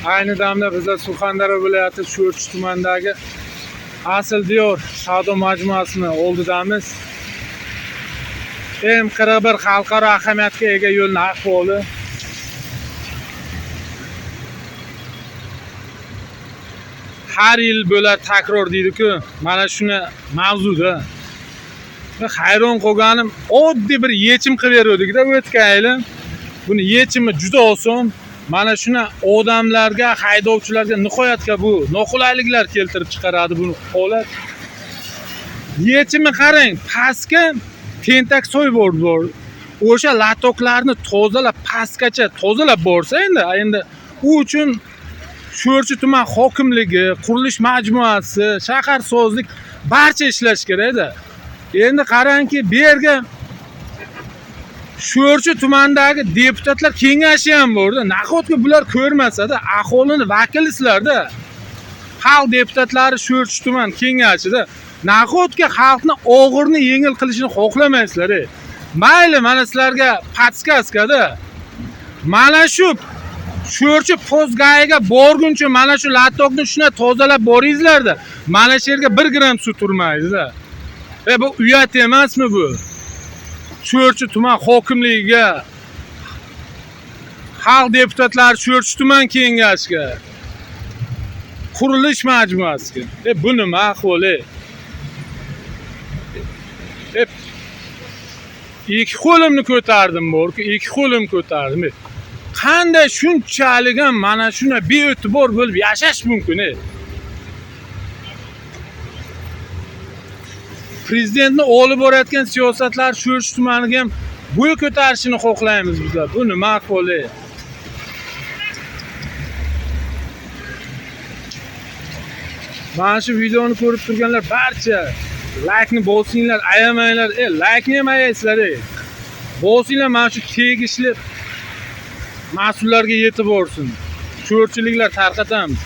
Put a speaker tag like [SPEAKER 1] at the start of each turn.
[SPEAKER 1] Ayni damda bizlar Surxondaryo viloyati Sho'rchi tumanidagi Asl Diyor savdo majmuasini oldidamiz. M41 xalqaro ahamiyatga ega yo'lning ahvoli. Har yil bo'lar takror deydi-ku, mana shuni mavzuda. Hayron qolganim, oddiy bir yechim qilib berdik-da o'tgan yili. Buni yechimi juda oson. Mana shuni odamlarga, haydovchilarga nihoyatga bu noqulayliklar keltirib chiqaradi bu holat. Yechimi qarang, pastga tentak soyboard bor. O'sha latoklarni tozalab pastgacha tozalab borsa endi u uchun Sho'rchi tuman hokimligi, qurilish majmuasi, shaharsozlik barcha ishlash kerak-da. Endi qarangki, bu yerga Sho'rchi tumanidagi deputatlar kengashi ham bor-da. Nahotki bular ko'rmasa-da, aholini vakilisizlar-da. Xalq deputatlari Sho'rchi tuman kengashida nahotki xalqni og'irni yengil qilishini xohlamaysizlar. Mayli, mana sizlarga patskaska-da. Mana shu Sho'rchi postgayiga borguncha mana shu latokni shuna tozalab boringizlar-da. Mana shu yerga 1 gram suv turmaydi-da. Bu uyat emasmi bu? Sho'rchi tuman hokimligiga, xalq deputatlari Sho'rchi tuman kengashiga, qurilish majmuasiga. Bu nima ahvoli? İki qo'limni ko'tardim borku, iki qo'lim ko'tardim. Qanday shunchalik ham mana shuna be'e'tibor bo'lib yashash mumkin? Prezidentni olib borayotgan siyosatlar Sho'rchi tumaniga ham bo'y ko'tarishini xohlaymiz bizlar. Bu nima ahvoli? Mana shu videoni ko'rib turganlar barcha like-ni bosinglar, ayamanglar. Like-ni ham ayaysizlar. Bosinglar, mana shu tegishli mas'ullarga yetib borsin. Sho'rchiliklar tarqatamiz.